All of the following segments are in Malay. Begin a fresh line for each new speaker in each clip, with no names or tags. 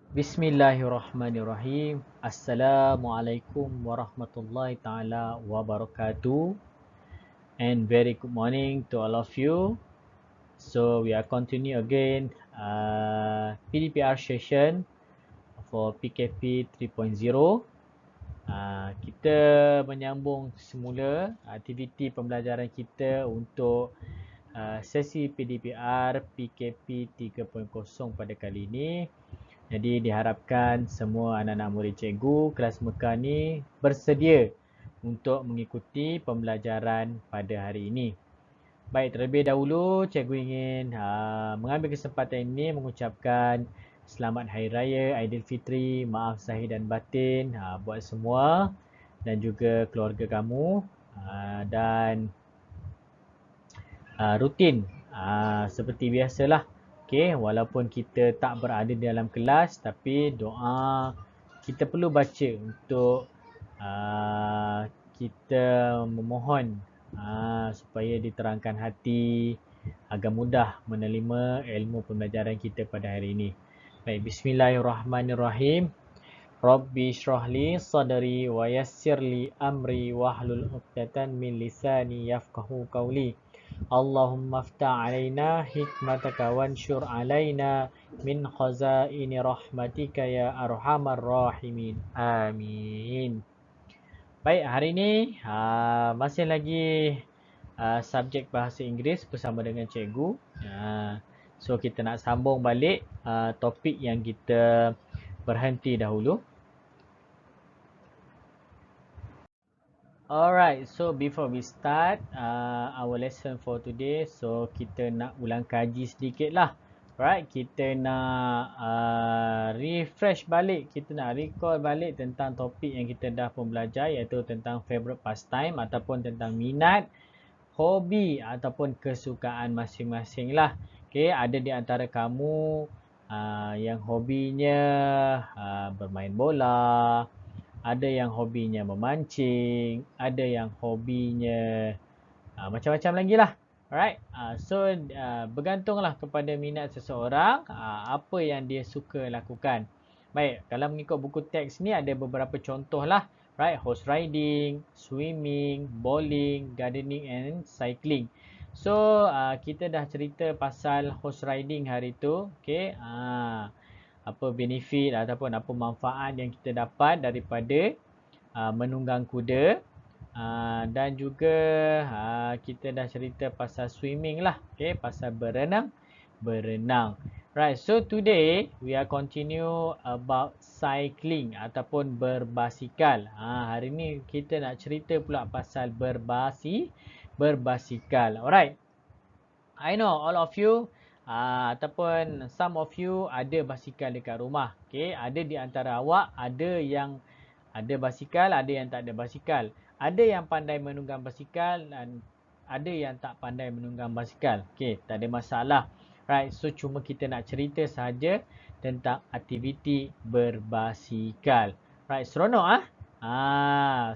Bismillahirrahmanirrahim. Assalamualaikum warahmatullahi taala wabarakatuh. And very good morning to all of you. So we are continue again PDPR session for PKP 3.0. Kita menyambung semula aktiviti pembelajaran kita untuk sesi PDPR PKP 3.0 pada kali ini. Jadi diharapkan semua anak-anak murid cikgu kelas Mekah ni bersedia untuk mengikuti pembelajaran pada hari ini. Baik, terlebih dahulu cikgu ingin mengambil kesempatan ini mengucapkan selamat Hari Raya Aidilfitri, maaf zahir dan batin buat semua dan juga keluarga kamu dan rutin seperti biasalah. Okey, walaupun kita tak berada di dalam kelas tapi doa kita perlu baca untuk kita memohon supaya diterangkan hati agar mudah menerima ilmu pembelajaran kita pada hari ini. Baik, bismillahirrahmanirrahim. Rabbi shrahli sadri wa yassirli amri wahlul 'uqdatam min lisani yafqahu qawli. Allahumma aftah alaina hikmataka wansyur alaina min khazaini rahmatika ya arhamar rahimin. Amin. Baik, hari ini masih lagi subjek bahasa Inggeris bersama dengan cikgu. So kita nak sambung balik topik yang kita berhenti dahulu. Alright, so before we start our lesson for today, so kita nak ulang kaji sedikit lah. Alright, kita nak refresh balik, kita nak recall balik tentang topik yang kita dah pun belajar, iaitu tentang favorite pastime ataupun tentang minat, hobi ataupun kesukaan masing-masing lah. Okay, ada di antara kamu yang hobinya bermain bola, ada yang hobinya memancing, ada yang hobinya macam-macam lagi lah. Alright, so bergantunglah kepada minat seseorang, apa yang dia suka lakukan. Baik, kalau mengikut buku teks ni ada beberapa contoh lah. Right, horse riding, swimming, bowling, gardening and cycling. So kita dah cerita pasal horse riding hari tu. Okay, apa benefit ataupun apa manfaat yang kita dapat daripada menunggang kuda, dan juga kita dah cerita pasal swimming lah, okay, pasal berenang. Right, so today we are continue about cycling ataupun berbasikal. Hari ni kita nak cerita pula pasal berbasikal. Alright, I know all of you ataupun some of you ada basikal dekat rumah. Okay, ada di antara awak ada yang ada basikal, ada yang tak ada basikal. Ada yang pandai menunggang basikal dan ada yang tak pandai menunggang basikal. Okay, tak ada masalah. Right, so cuma kita nak cerita sahaja tentang aktiviti berbasikal. Right, seronok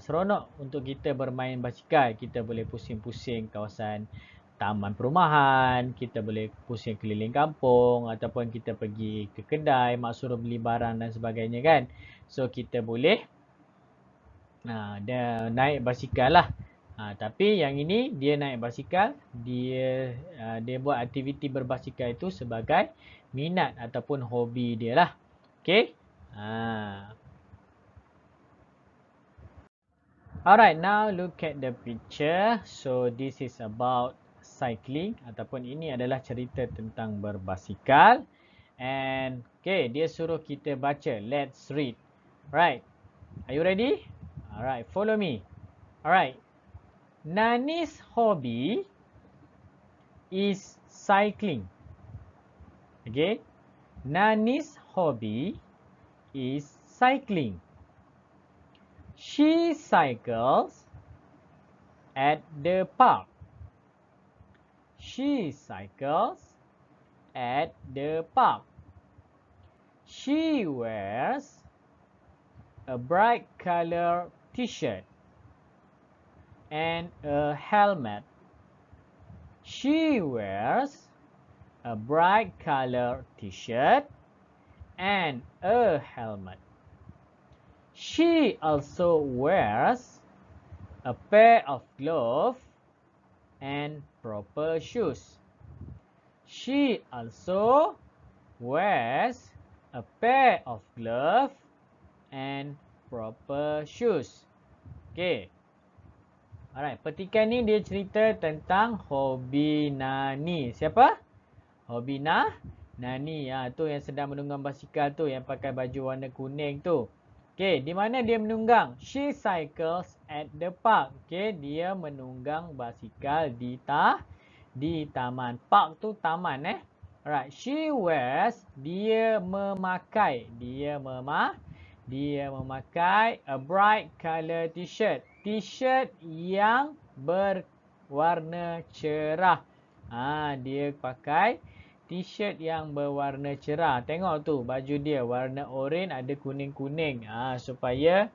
seronok untuk kita bermain basikal. Kita boleh pusing-pusing kawasan taman perumahan, kita boleh pusing keliling kampung ataupun kita pergi ke kedai, mak suruh beli barang dan sebagainya kan. So kita boleh dia naik basikal lah. Tapi yang ini dia naik basikal, dia buat aktiviti berbasikal itu sebagai minat ataupun hobi dia lah. Okay. Alright, now look at the picture. So this is about cycling ataupun ini adalah cerita tentang berbasikal. And okay, dia suruh kita baca. Let's read. Right. Are you ready? Alright, follow me. Alright. Nani's hobby is cycling. Okay. Nani's hobby is cycling. She cycles at the park. She cycles at the park. She wears a bright color t-shirt and a helmet. She wears a bright color t-shirt and a helmet. She also wears a pair of gloves and proper shoes. She also wears a pair of gloves and proper shoes. Okay. Alright, petikan ni dia cerita tentang hobi Nani. Siapa? Hobi Nani. Tu yang sedang menunggang basikal tu, yang pakai baju warna kuning tu. Okay, di mana dia menunggang? She cycles at the park. Okay, dia menunggang basikal di taman. Park tu taman Alright, she wears, dia memakai a bright color t-shirt. T-shirt yang berwarna cerah. Dia pakai t-shirt yang berwarna cerah. Tengok tu baju dia warna oren, ada kuning-kuning. Supaya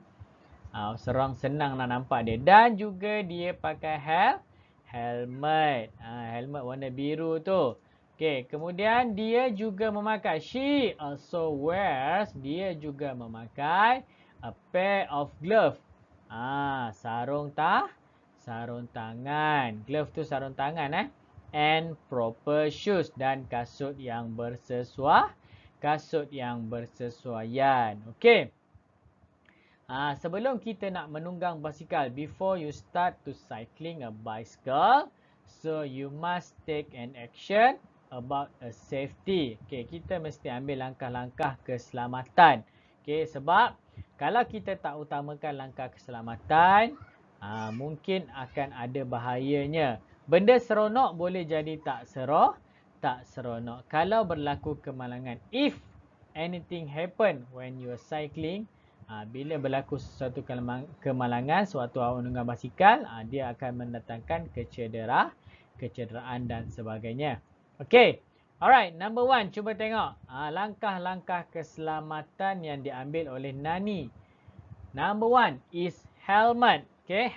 serang senang nak nampak dia. Dan juga dia pakai helmet. Helmet warna biru tu. Okay, kemudian dia juga memakai, she also wears, dia juga memakai a pair of gloves. Sarung tangan. Glove tu sarung tangan and proper shoes, dan kasut yang bersesuaian. Okay. Sebelum kita nak menunggang basikal, before you start to cycling a bicycle, so you must take an action about a safety. Okay, kita mesti ambil langkah-langkah keselamatan. Okay, sebab kalau kita tak utamakan langkah keselamatan, mungkin akan ada bahayanya. Benda seronok boleh jadi tak seronok. Kalau berlaku kemalangan, if anything happen when you are cycling, bila berlaku sesuatu kemalangan, suatu awak menunggang basikal, dia akan mendatangkan kecederaan dan sebagainya. Okay. Alright, number 1. Cuba tengok langkah-langkah keselamatan yang diambil oleh Nani. Number 1 is helmet. Okay,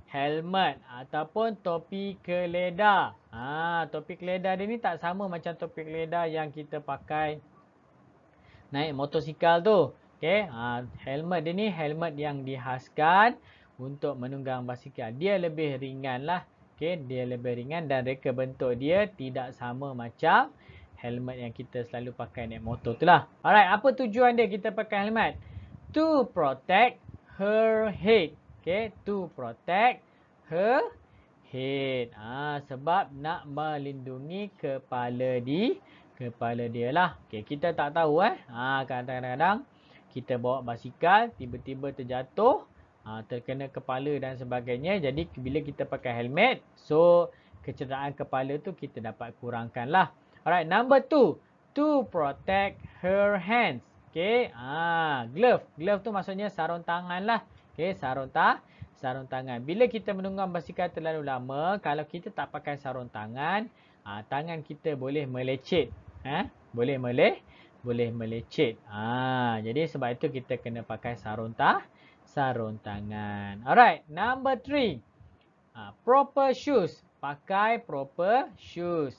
helmet ataupun topi keledar. Topi keledar dia ni tak sama macam topi keledar yang kita pakai naik motosikal tu. Okay, helmet dia ni helmet yang dihaskan untuk menunggang basikal. Dia lebih ringan lah. Okay, dia lebih ringan dan reka bentuk dia tidak sama macam helmet yang kita selalu pakai naik motor tu lah. Alright, apa tujuan dia kita pakai helmet? To protect her head. Okay, to protect her head. Sebab nak melindungi kepala dia lah. Okay, kita tak tahu kadang-kadang kita bawa basikal, tiba-tiba terjatuh, terkena kepala dan sebagainya. Jadi bila kita pakai helmet, so kecederaan kepala tu kita dapat kurangkan lah. Alright, number 2, to protect her hands. Okay, glove. Glove tu maksudnya sarung tangan lah. Okay, sarung tangan. Bila kita menunggang basikal terlalu lama, kalau kita tak pakai sarung tangan, tangan kita boleh melecet. Boleh melecet. Jadi sebab itu kita kena pakai sarung tangan. Alright, number 3. Proper shoes. Pakai proper shoes.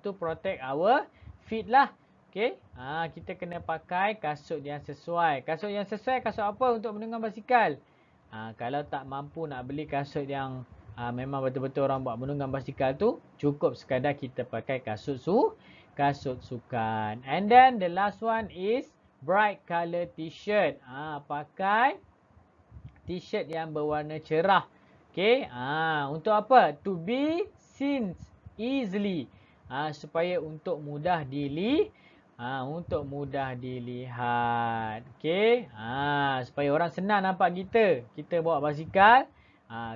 To protect our feet lah. Okay. Kita kena pakai kasut yang sesuai. Kasut yang sesuai, kasut apa untuk menunggang basikal? Kalau tak mampu nak beli kasut yang memang betul-betul orang buat menunggang basikal tu, cukup sekadar kita pakai kasut sukan. And then the last one is bright color t-shirt. Pakai t-shirt yang berwarna cerah. Okay. Untuk apa? To be seen easily. Supaya untuk mudah dilihat. Okay. Supaya orang senang nampak kita. Kita bawa basikal.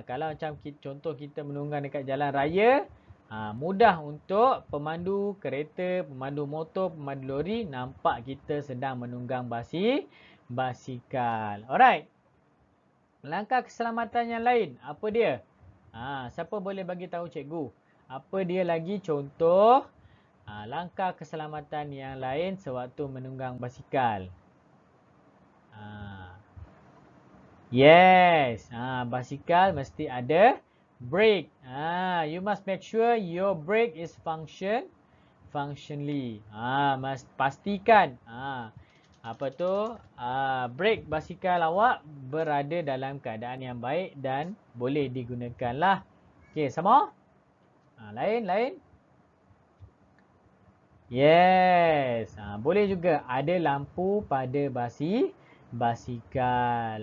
Kalau macam contoh kita menunggang dekat jalan raya, mudah untuk pemandu kereta, pemandu motor, pemandu lori nampak kita sedang menunggang basikal. Alright. Langkah keselamatan yang lain, apa dia? Siapa boleh bagi tahu cikgu? Apa dia lagi contoh langkah keselamatan yang lain sewaktu menunggang basikal? Yes, basikal mesti ada brake. You must make sure your brake is functionally. Pastikan. Apa tu? Brake basikal awak berada dalam keadaan yang baik dan boleh digunakan lah. Okey, sama? Lain. Yes. Boleh juga ada lampu pada basikal.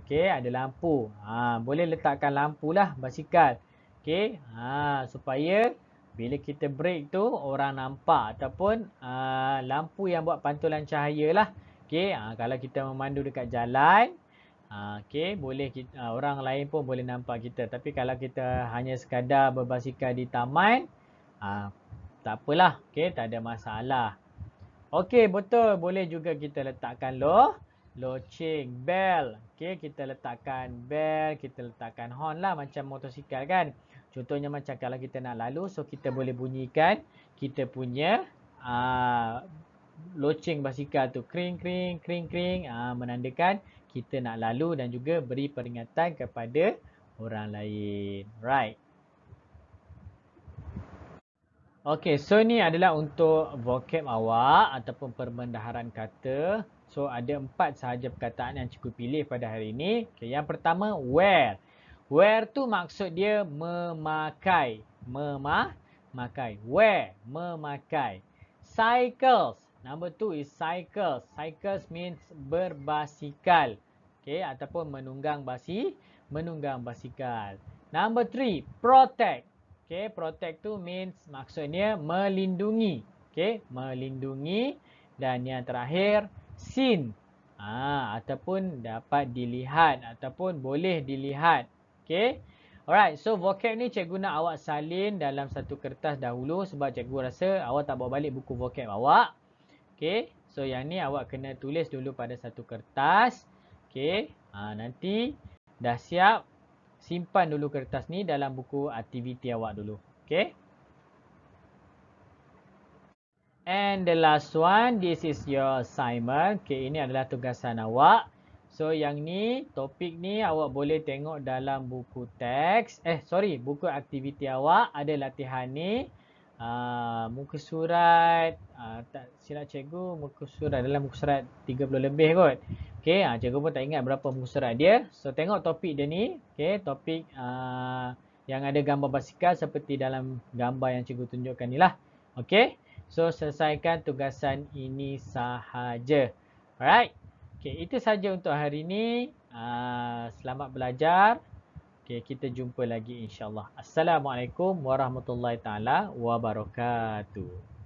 Okey, ada lampu. Boleh letakkan lampu lah basikal. Okey. Supaya bila kita brake tu orang nampak ataupun lampu yang buat pantulan cahaya lah. Okey. Kalau kita memandu dekat jalan, okey, boleh kita, orang lain pun boleh nampak kita. Tapi kalau kita hanya sekadar berbasikal di taman, tak apalah, okey, tak ada masalah. Okey, betul, boleh juga kita letakkan loceng, bel. Okey, kita letakkan bel, kita letakkan horn lah macam motosikal kan. Contohnya macam kalau kita nak lalu, so kita boleh bunyikan kita punya loceng basikal tu, kring kring kring kring, menandakan kita nak lalu dan juga beri peringatan kepada orang lain. Right. Okey, so ni adalah untuk vocab awak ataupun perbendaharaan kata. So ada 4 sahaja perkataan yang cikgu pilih pada hari ini. Okay, yang pertama, wear. Wear tu maksud dia memakai. Memakai. Wear, memakai. Cycles. Number 2 is cycles. Cycles means berbasikal. Okay, ataupun menunggang basikal. Number 3, protect. Okay, protect tu means maksudnya melindungi. Okay, melindungi. Dan yang terakhir, seen. Ataupun dapat dilihat ataupun boleh dilihat. Okay. Alright, so vocab ni cikgu nak awak salin dalam satu kertas dahulu sebab cikgu rasa awak tak bawa balik buku vocab awak. Okay, so yang ni awak kena tulis dulu pada satu kertas. Okay, nanti dah siap, simpan dulu kertas ni dalam buku aktiviti awak dulu. Okay. And the last one, this is your assignment. Okay, ini adalah tugasan awak. So yang ni, topik ni awak boleh tengok dalam buku teks. Buku aktiviti awak ada latihan ni. Muka surat, tak silap cikgu, muka surat dalam muka surat 30 lebih kot. Okay, cikgu pun tak ingat berapa muka surat dia. So tengok topik dia ni. Okay, topik yang ada gambar basikal seperti dalam gambar yang cikgu tunjukkan ni lah. Okay, so selesaikan tugasan ini sahaja. Alright. Okay, itu saja untuk hari ini. Selamat belajar. Okay, kita jumpa lagi insyaAllah. Assalamualaikum warahmatullahi taala wabarakatuh.